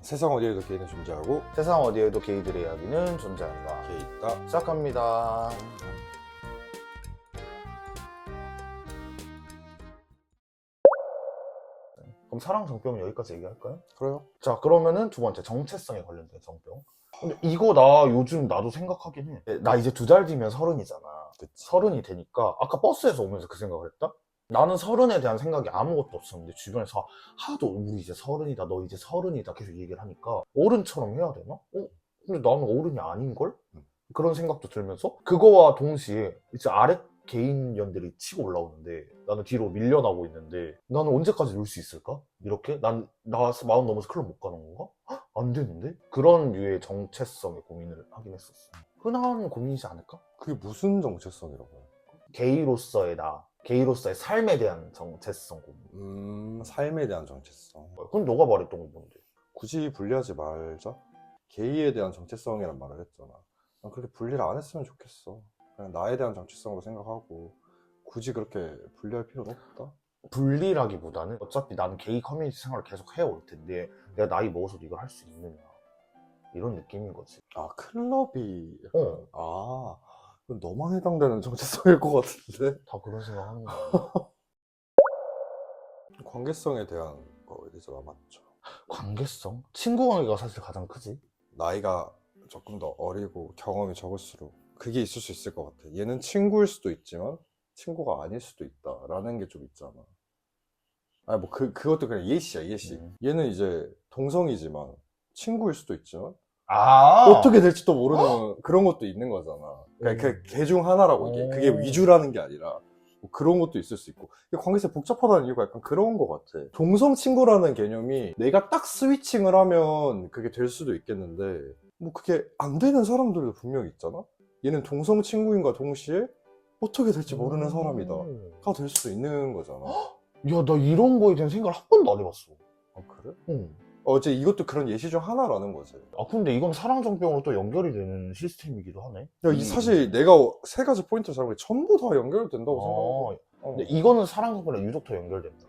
세상 어디에도 게이는 존재하고 세상 어디에도 게이들의 이야기는 존재한다. 게이 있다. 시작합니다. 그럼 사랑 정병은 여기까지 얘기할까요? 그래요? 자, 그러면은 두 번째, 정체성에 관련된 정병. 근데 이거 나 요즘 나도 생각하긴 해. 나 이제 2달 뒤면 30이잖아. 그치. 30이 되니까 아까 버스에서 오면서 그 생각을 했다? 나는 30에 대한 생각이 아무것도 없었는데 주변에서 하도 우리 이제 30이다, 너 이제 30이다 계속 얘기를 하니까 어른처럼 해야 되나? 근데 나는 어른이 아닌걸? 그런 생각도 들면서 그거와 동시에 이제 아래 개인연들이 치고 올라오는데 나는 뒤로 밀려나고 있는데 나는 언제까지 놀 수 있을까? 이렇게? 나 마흔 넘어서 클럽 못 가는 건가? 헉, 안 되는데? 그런 류의 정체성에 고민을 하긴 했었어. 흔한 고민이지 않을까? 그게 무슨 정체성이라고 해요? 게이로서의 나, 게이로서의 삶에 대한 정체성 고민. 삶에 대한 정체성. 그럼 너가 말했던 건 뭔데? 굳이 분리하지 말자. 게이에 대한 정체성이란 말을 했잖아. 난 그렇게 분리를 안 했으면 좋겠어. 그냥 나에 대한 정체성으로 생각하고 굳이 그렇게 분리할 필요는 없다. 분리라기보다는 어차피 나는 게이 커뮤니티 생활을 계속 해올 텐데 내가 나이 먹어서도 이걸 할 수 있느냐 이런 느낌인 거지. 아, 클럽이 어. 아, 그건 너만 해당되는 정체성일 것 같은데. 다 그런 생각 하는 거야. 관계성에 대한 거에 대해서 맞죠. 관계성? 친구 관계가 사실 가장 크지. 나이가 조금 더 어리고 경험이 적을수록 그게 있을 수 있을 것 같아. 얘는 친구일 수도 있지만 친구가 아닐 수도 있다라는 게 좀 있잖아. 아니 뭐 그것도 그냥 예시야, 예시. 얘는 이제 동성이지만 친구일 수도 있지만 아 어떻게 될지도 모르는 그런 것도 있는 거잖아. 그러니까 걔 중 하나라고 이게 그게 위주라는 게 아니라 뭐 그런 것도 있을 수 있고. 관계성이 복잡하다는 이유가 약간 그런 것 같아. 동성 친구라는 개념이 내가 딱 스위칭을 하면 그게 될 수도 있겠는데 뭐 그게 안 되는 사람들도 분명히 있잖아. 얘는 동성 친구인가 동시에 어떻게 될지 모르는 사람이다 가 될 수도 있는 거잖아. 야, 나 이런 거에 대한 생각을 한 번도 안 해봤어. 아, 그래? 응. 어제 이것도 그런 예시 중 하나라는 거지. 아, 근데 이건 사랑정병으로 또 연결이 되는 시스템이기도 하네. 야, 사실 내가 세 가지 포인트를 잡은 게 전부 다 연결된다고 생각하고. 근데 이거는 사랑정병이랑 유독 더 연결된다.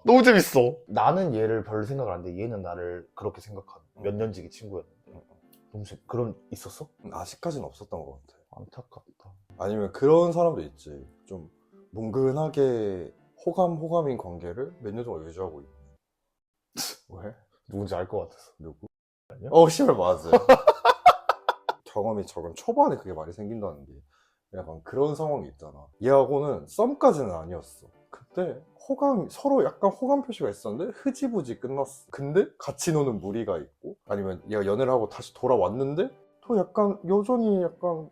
너무 재밌어. 나는 얘를 별로 생각을 안 해. 얘는 나를 그렇게 생각하는 몇 년지기 친구였는데. 너무 그런 있었어? 아직까지는 없었던 것 같아. 안타깝다. 아니면 그런 사람도 있지. 좀 뭉근하게 호감인 관계를 몇 년 동안 유지하고 있는. 왜? 누군지 알 것 같아서. 누구? 아니야? 씨발 맞아. 경험이 적은 초반에 그게 많이 생긴다는 게 약간 그런 상황이 있잖아. 얘하고는 썸까지는 아니었어. 그때 서로 약간 호감 표시가 있었는데 흐지부지 끝났어. 근데 같이 노는 무리가 있고 아니면 얘가 연애를 하고 다시 돌아왔는데 또 약간 여전히 약간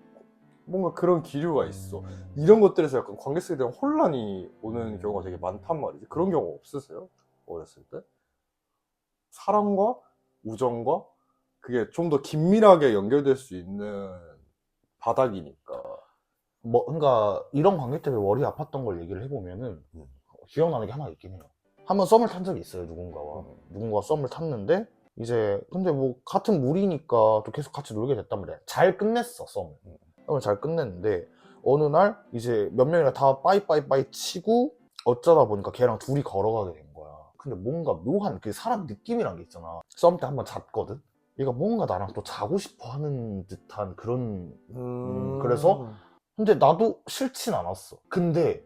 뭔가 그런 기류가 있어. 이런 것들에서 약간 관계성에 대한 혼란이 오는 경우가 되게 많단 말이지. 그런 경우 없으세요? 어렸을 때? 사랑과 우정과 그게 좀 더 긴밀하게 연결될 수 있는 바닥이니까. 그러니까 이런 관계 때문에 머리 아팠던 걸 얘기를 해보면은 기억나는 게 하나 있긴 해요. 한번 썸을 탄 적이 있어요, 누군가와. 누군가와 썸을 탔는데 이제 근데 뭐 같은 무리니까 또 계속 같이 놀게 됐단 말이야. 잘 끝냈어, 썸을 잘 끝냈는데 어느 날 이제 몇 명이랑 다 빠이빠이빠이 치고 어쩌다 보니까 걔랑 둘이 걸어가게 된 거야. 근데 뭔가 묘한 그 사람 느낌이란 게 있잖아. 썸 때 한번 잤거든. 얘가 뭔가 나랑 또 자고 싶어 하는 듯한 그런 그래서 근데 나도 싫진 않았어. 근데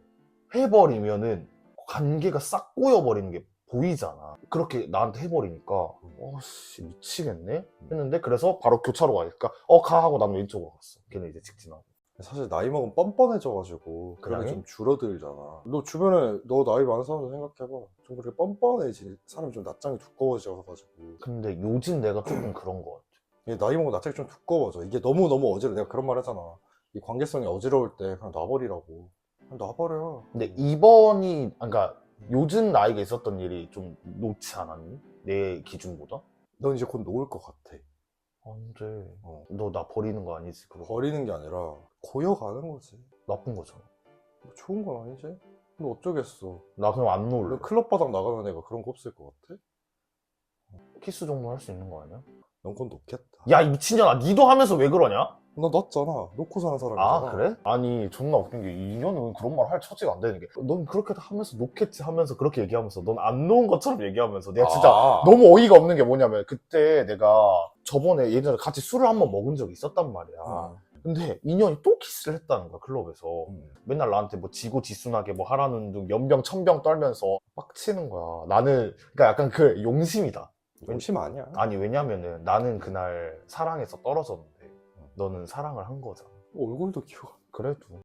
해버리면은 관계가 싹 꼬여버리는 게 보이잖아. 그렇게 나한테 해버리니까 씨 미치겠네 했는데 그래서 바로 교차로 가니까 가 하고 난 왼쪽으로 갔어. 걔는 이제 직진하고. 사실 나이 먹으면 뻔뻔해져가지고 그런 게 그래? 좀 줄어들잖아. 너 주변에 너 나이 많은 사람들 생각해봐. 좀 그렇게 뻔뻔해지. 사람이 좀 낯장이 두꺼워져가지고. 근데 요즘 내가 조금 그런 거 같아. 얘 나이 먹으면 낯장이 좀 두꺼워져. 이게 너무 어지러워. 내가 그런 말 하잖아. 이 관계성이 어지러울 때 그냥 놔버리라고. 그냥 놔버려. 근데 이번이 그러니까 요즘 나에게 있었던 일이 좀 놓지 않았니? 내 기준보다? 넌 이제 곧 놓을 것 같아. 언제? 어. 너 나 버리는 거 아니지? 그거 버리는 게 아니라 고여가는 거지. 나쁜 거잖아. 뭐 좋은 건 아니지? 너 어쩌겠어. 나 그냥 안 놀래. 너 클럽 바닥 나가는 애가 그런 거 없을 것 같아? 키스 정도 할 수 있는 거 아니야? 넌 그건 놓겠다. 야, 이 미친년아, 니도 하면서 왜 그러냐? 너 놨잖아. 놓고 사는 사람이잖아. 아, 그래? 아니, 존나 웃긴 게, 인연은 그런 말 할 처지가 안 되는 게, 넌 그렇게 하면서 놓겠지 하면서 그렇게 얘기하면서, 넌 안 놓은 것처럼 얘기하면서, 내가 진짜 너무 어이가 없는 게 뭐냐면, 그때 내가 저번에 예전에 같이 술을 한번 먹은 적이 있었단 말이야. 근데 인연이 또 키스를 했다는 거야, 클럽에서. 맨날 나한테 뭐 지고지순하게 뭐 하라는 둥 연병 천병 떨면서 빡치는 거야. 나는, 그러니까 약간 그 용심이다. 용심 아니야. 아니, 왜냐면은 나는 그날 사랑해서 떨어졌는데, 너는 사랑을 한 거잖아. 얼굴도 기억. 그래도.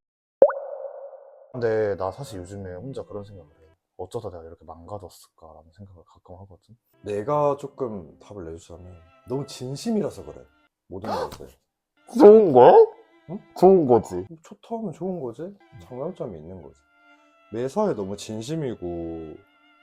근데 나 사실 요즘에 혼자 그런 생각을 해. 어쩌다 내가 이렇게 망가졌을까라는 생각을 가끔 하거든. 내가 조금 답을 내주자면 너무 진심이라서 그래. 모든 것에. 좋은 거야? 응? 좋은 거지. 좋다 하면 좋은 거지. 장단점이 있는 거지. 매사에 너무 진심이고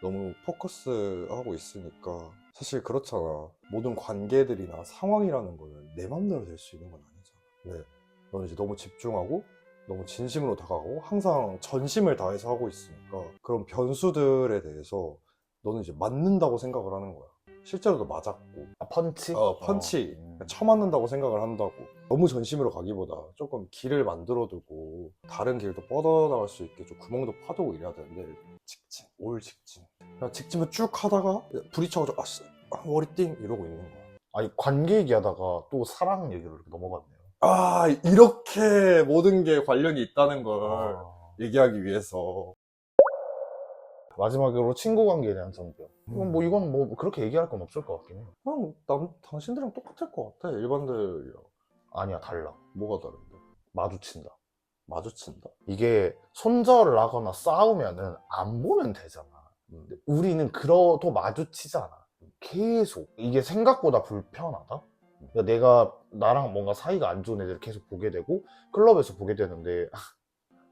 너무 포커스하고 있으니까 사실 그렇잖아. 모든 관계들이나 상황이라는 거는 내 맘대로 될 수 있는 건 아니잖아. 왜? 너는 이제 너무 집중하고 너무 진심으로 다가가고 항상 전심을 다해서 하고 있으니까 그런 변수들에 대해서 너는 이제 맞는다고 생각을 하는 거야. 실제로도 맞았고 아, 펀치? 펀치 쳐맞는다고 생각을 한다고. 너무 전심으로 가기보다 조금 길을 만들어두고 다른 길도 뻗어나갈 수 있게 좀 구멍도 파두고 이래야 되는데 직진, 올 직진. 그냥 직진을 쭉 하다가 부딪혀가지고 아씨 머리띵 이러고 있는 거야. 아니, 관계 얘기하다가 또 사랑 얘기로 이렇게 넘어갔네요. 아, 이렇게 모든 게 관련이 있다는 걸 얘기하기 위해서. 마지막으로 친구 관계에 대한 전병. 이건 뭐 그렇게 얘기할 건 없을 것 같긴 해요. 그냥 당신들이랑 똑같을 것 같아. 일반들이랑. 아니야, 달라. 뭐가 다른데? 마주친다. 마주친다? 이게 손절을 하거나 싸우면은 안 보면 되잖아. 근데 우리는 또 마주치잖아. 계속. 이게 생각보다 불편하다? 그러니까 내가 나랑 뭔가 사이가 안 좋은 애들 계속 보게 되고 클럽에서 보게 되는데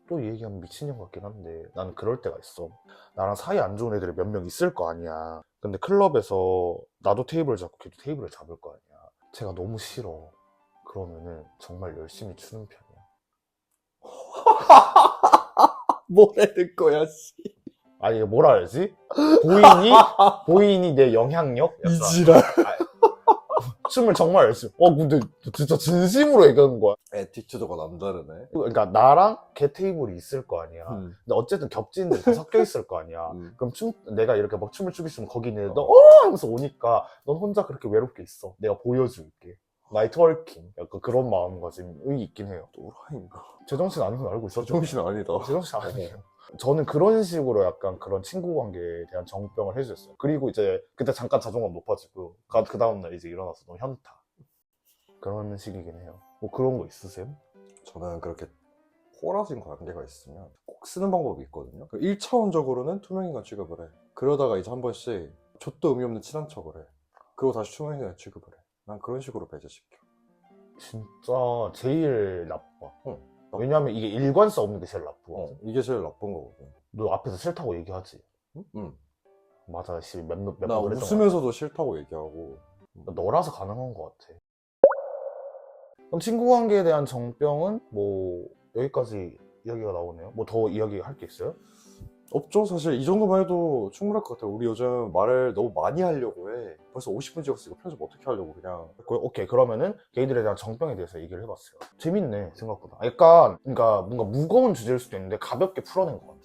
또 이 얘기하면 미친년 같긴 한데 나는 그럴 때가 있어. 나랑 사이 안 좋은 애들이 몇 명 있을 거 아니야. 근데 클럽에서 나도 테이블을 잡고 걔도 테이블을 잡을 거 아니야. 제가 너무 싫어. 그러면은 정말 열심히 추는 편이야. 뭐라는 거야, 씨. 아니, 이게 뭐라 해야지? 보이니 내 영향력? 약간. 이지랄. 춤을 정말 열심히. 근데 진짜 진심으로 얘기하는 거야. 에티튜드가 남다르네. 그러니까 나랑 걔 테이블이 있을 거 아니야. 근데 어쨌든 겹치는데 다 섞여 있을 거 아니야. 그럼 내가 이렇게 막 춤을 추고 있으면 거기는 너 하면서 오니까 넌 혼자 그렇게 외롭게 있어. 내가 보여줄게. 나의 트월킹. 약간 그런 마음가짐이 있긴 해요. 또라이인가? 제정신 아닌 건 알고 있어. 정신 아니다. 제정신 아니에요. 저는 그런 식으로 약간 그런 친구 관계에 대한 정병을 해줬어요. 그리고 이제 그때 잠깐 자존감 높아지고 그 다음날 이제 일어나서 너무 현타. 그런 식이긴 해요. 뭐 그런 거 있으세요? 저는 그렇게 꼬라진 관계가 있으면 꼭 쓰는 방법이 있거든요. 1차원적으로는 투명인간 취급을 해. 그러다가 이제 한 번씩 좆도 의미 없는 친한 척을 해. 그리고 다시 투명인간 취급을 해. 난 그런 식으로 배제시켜. 진짜 제일 나빠. 응. 왜냐면 이게 일관성 없는 게 제일 나쁘거든. 이게 제일 나쁜 거거든. 너 앞에서 싫다고 얘기하지? 응. 맞아, 나 몇번 그랬던 웃으면서도 싫다고 얘기하고. 것 같아. 너라서 가능한 것 같아. 그럼 친구 관계에 대한 정병은 뭐 여기까지 이야기가 나오네요. 뭐 더 이야기할 게 있어요? 없죠. 사실 이 정도만 해도 충분할 것 같아요. 우리 요즘 말을 너무 많이 하려고 해. 벌써 50분 찍었으니까 편집 어떻게 하려고 그냥. 오케이, 그러면은 게이들에 대한 정병에 대해서 얘기를 해봤어요. 재밌네, 생각보다. 약간 그러니까 뭔가 무거운 주제일 수도 있는데 가볍게 풀어낸 것 같아.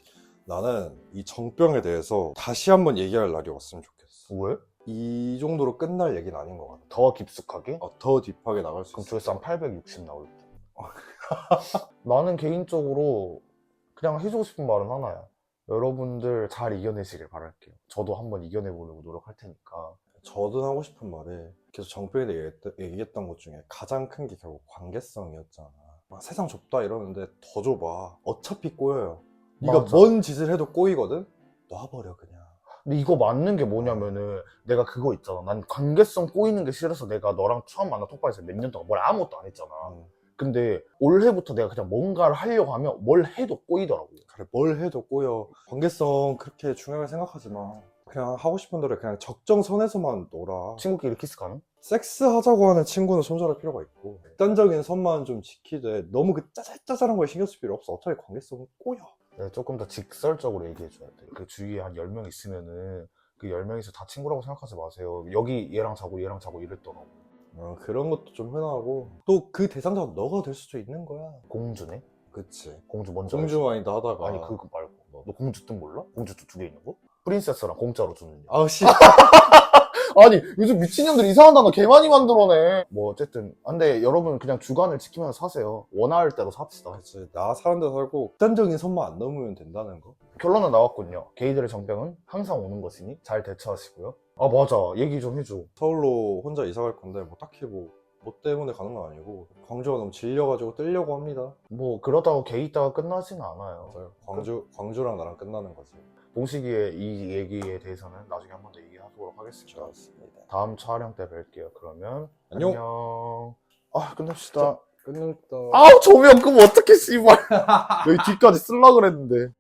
나는 이 정병에 대해서 다시 한번 얘기할 날이 왔으면 좋겠어. 왜? 이 정도로 끝날 얘기는 아닌 것 같아. 더 깊숙하게? 더 딥하게 나갈 수 그럼 있어. 조회수 한 860 나올 때. 나는 개인적으로 그냥 해주고 싶은 말은 하나야. 여러분들 잘 이겨내시길 바랄게요. 저도 한번 이겨내보려고 노력할 테니까. 저도 하고 싶은 말이 계속 정병에 대해 얘기했던 것 중에 가장 큰 게 결국 관계성이었잖아. 막 세상 좁다 이러는데 더 좁아. 어차피 꼬여요. 네가 맞아. 뭔 짓을 해도 꼬이거든? 놔버려 그냥. 근데 이거 맞는 게 뭐냐면은 내가 그거 있잖아. 난 관계성 꼬이는 게 싫어서 내가 너랑 처음 만나 톡방에서 몇 년 동안 뭘 아무것도 안 했잖아. 근데 올해부터 내가 그냥 뭔가를 하려고 하면 뭘 해도 꼬이더라고. 그래, 뭘 해도 꼬여. 관계성 그렇게 중요하게 생각하지 마. 그냥 하고 싶은 대로 그냥 적정선에서만 놀아. 친구끼리 키스 가능? 섹스 하자고 하는 친구는 손절할 필요가 있고 극단적인 선만 좀 지키되 너무 그 짜잘짜잘한 거에 신경 쓸 필요 없어. 어차피 관계성은 꼬여. 네, 조금 더 직설적으로 얘기해줘야 돼. 그 주위에 한 10명 있으면은 그 10명이서 다 친구라고 생각하지 마세요. 여기 얘랑 자고 이랬더라고. 그런 것도 좀 흔하고 또 그 대상자가 너가 될 수도 있는 거야. 공주네? 그치. 공주 먼저 공주 마인드 하다가 아니 그거 말고 너 공주 뜻 몰라? 공주 뜻 2개 있는 거? 프린세스랑 공짜로 주는 거. 아우 씨. 아니 요즘 미친년들 이상한 단어 개 많이 만들어내. 뭐 어쨌든 근데 여러분 그냥 주관을 지키면서 사세요. 원할 대로 삽시다. 그치. 나 사는 데 살고 극단적인 선만 안 넘으면 된다는 거. 결론은 나왔군요. 게이들의 정병은 항상 오는 것이니 잘 대처하시고요. 아 맞아 얘기 좀 해줘. 서울로 혼자 이사 갈 건데 뭐 딱히 뭐 때문에 가는 건 아니고 광주가 너무 질려가지고 뜨려고 합니다. 뭐 그러다가 개 있다가 끝나지는 않아요. 맞아요. 광주랑 나랑 끝나는 거지. 동식이의 이 얘기에 대해서는 나중에 한 번 더 얘기하도록 하겠습니다. 좋습니다. 다음 촬영 때 뵐게요. 그러면 안녕. 안녕. 아 끝냅시다. 끝났다. 아우 조명 그럼 어떻게 씨발 여기 뒤까지 쓸라 그랬는데.